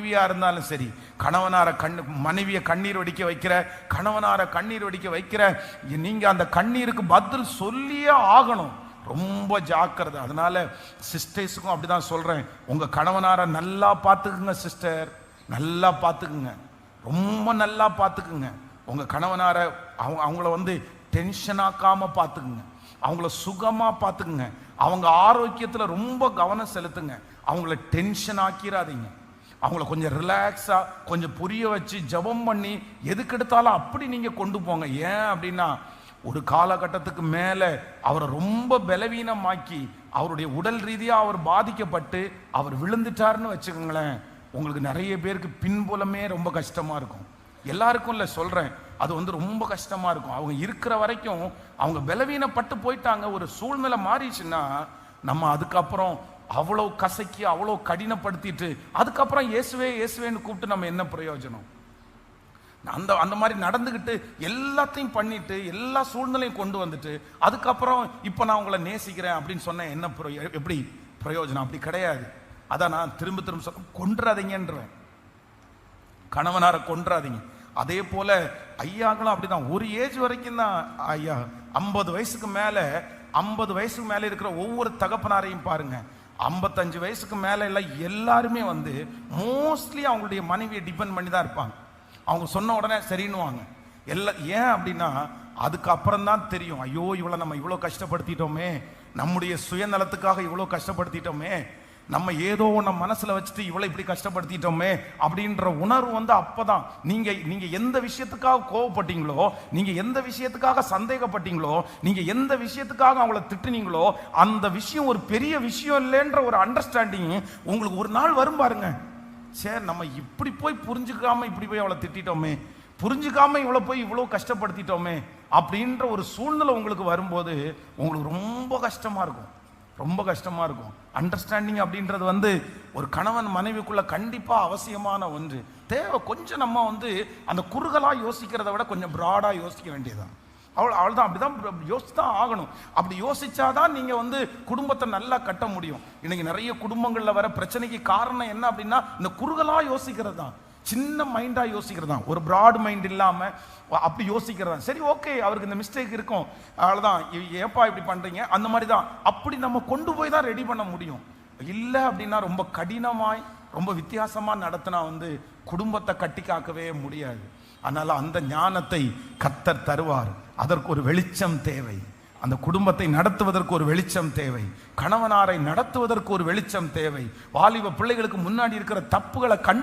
மனைவியா இருந்தாலும் சரி, கணவனார மனைவியை கண்ணீர் வடிக்க வைக்கிற, கணவனார கண்ணீர் வடிக்க வைக்கிற, நீங்க அந்த கண்ணீருக்கு பதில் சொல்லியே ஆகணும். ரொம்ப ஜாக்கிரதை. அதனால சிஸ்டர்ஸுக்கும் அப்படிதான் சொல்றேன், உங்க கணவனார நல்லா பார்த்துக்குங்க சிஸ்டர், நல்லா பார்த்துக்குங்க, ரொம்ப நல்லா பார்த்துக்குங்க. உங்க கணவனார அவங்கள டென்ஷன் ஆக்காம பார்த்துக்குங்க, அவங்கள சுகமா பார்த்துக்குங்க, அவங்க ஆரோக்கியத்துல ரொம்ப கவனம் செலுத்துங்க. அவங்கள டென்ஷன் ஆக்கிடாதீங்க. அவங்கள கொஞ்சம் ரிலாக்ஸா கொஞ்சம் புரிய வச்சு ஜெபம் பண்ணி எதுக்கு எடுத்தாலும் அப்படி நீங்க கொண்டு போங்க. ஏன் அப்படின்னா, ஒரு காலகட்டத்துக்கு மேல அவரை ரொம்ப பலவீனமாக்கி அவருடைய உடல் ரீதியா அவர் பாதிக்கப்பட்டு அவர் விழுந்துட்டாருன்னு வச்சுக்கோங்களேன், உங்களுக்கு நிறைய பேருக்கு பின்புலமே ரொம்ப கஷ்டமா இருக்கும். எல்லாருக்கும் இல்லை சொல்றேன், அது ரொம்ப கஷ்டமா இருக்கும். அவங்க இருக்கிற வரைக்கும் அவங்க பலவீனப்பட்டு போயிட்டாங்க. ஒரு சூழ்நிலை மாறிச்சுன்னா நம்ம அதுக்கப்புறம் அவ்வளோ கசக்கி அவ்வளோ கடினப்படுத்திட்டு அதுக்கப்புறம் இயேசுவே இயேசுவேன்னு கூப்பிட்டு நம்ம என்ன பிரயோஜனம்? அந்த மாதிரி நடந்துக்கிட்டு எல்லாத்தையும் பண்ணிட்டு எல்லா சூழ்நிலையும் கொண்டு வந்துட்டு அதுக்கப்புறம் இப்போ நான் உங்களை நேசிக்கிறேன் அப்படின்னு சொன்னேன், என்ன எப்படி பிரயோஜனம்? அப்படி கிடையாது. அதான் நான் திரும்ப திரும்ப சொல்ல, கொன்றாதீங்கன்றேன், கணவனார கொன்றாதீங்க. அதே போல ஐயாக்களும் அப்படிதான். ஒரு ஏஜ் வரைக்கும் தான் ஐயா, 50 வயசுக்கு மேல இருக்கிற ஒவ்வொரு தகப்பனாரையும் பாருங்க, 55 வயசுக்கு மேல எல்லாம் எல்லாருமே மோஸ்ட்லி அவங்களுடைய மனைவியை டிபெண்ட் பண்ணி தான் இருப்பாங்க. அவங்க சொன்ன உடனே சரின்னுவாங்க எல்லாம். ஏன் அப்படின்னா, அதுக்கப்புறம் தான் தெரியும், ஐயோ நம்ம இவ்வளோ கஷ்டப்படுத்திட்டோமே, நம்முடைய சுயநலத்துக்காக இவ்வளோ கஷ்டப்படுத்திட்டோமே, நம்ம ஏதோ ஒன்று மனசுல வச்சுட்டு இவ்வளோ இப்படி கஷ்டப்படுத்திட்டோமே அப்படின்ற உணர்வு அப்பதான். நீங்க எந்த விஷயத்துக்காக கோவப்பட்டீங்களோ, நீங்க எந்த விஷயத்துக்காக சந்தேகப்பட்டீங்களோ, நீங்க எந்த விஷயத்துக்காக அவங்கள திட்டுனீங்களோ, அந்த விஷயம் ஒரு பெரிய விஷயம் இல்லைன்ற ஒரு அண்டர்ஸ்டாண்டிங் உங்களுக்கு ஒரு நாள் வரும் பாருங்க. சரி, நம்ம இப்படி போய் புரிஞ்சுக்காம இப்படி போய் அவளை திட்டோமே, புரிஞ்சுக்காம இவ்வளோ கஷ்டப்படுத்திட்டோமே அப்படின்ற ஒரு சூழ்நிலை உங்களுக்கு வரும்போது உங்களுக்கு ரொம்ப கஷ்டமா இருக்கும், ரொம்ப கஷ்டமா இருக்கும். அண்டர்ஸ்டாண்டிங் அப்படின்றது ஒரு கணவன் மனைவிக்குள்ள கண்டிப்பா அவசியமான ஒன்று. தேவை. கொஞ்சம் நம்ம அந்த குறுகலா யோசிக்கிறத விட கொஞ்சம் பிராடா யோசிக்க வேண்டியதுதான். அவள்தான் அப்படிதான் யோசிச்சுதான் ஆகணும். அப்படி யோசிச்சாதான் நீங்க குடும்பத்தை நல்லா கட்ட முடியும். இன்னைக்கு நிறைய குடும்பங்கள்ல வர பிரச்சனைக்கு காரணம் என்ன அப்படின்னா, இந்த குறுகலா யோசிக்கிறது தான், சின்ன மைண்டா யோசிக்கிறது தான், ஒரு பிராட் மைண்ட் இல்லாம அப்படி யோசிக்கிறதா. சரி, ஓகே, அவருக்கு இந்த மிஸ்டேக் இருக்கும், அவ்வளவுதான், ஏப்பா இப்படி பண்றீங்க, அந்த மாதிரி தான். அப்படி நம்ம கொண்டு போய் தான் ரெடி பண்ண முடியும். இல்லை அப்படின்னா ரொம்ப கடினமாய் ரொம்ப வித்தியாசமா நடத்தினா குடும்பத்தை கட்டி காக்கவே முடியாது. அதனால அந்த ஞானத்தை கர்த்தர் தருவார். அதற்கு ஒரு வெளிச்சம் தேவை. அந்த குடும்பத்தை நடத்துவதற்கு ஒரு வெளிச்சம் தேவை. கணவனாரை நடத்துவதற்கு ஒரு வெளிச்சம் தேவை. வாலிப பிள்ளைகளுக்கு முன்னாடி இருக்கிற தப்புகளை கண்டு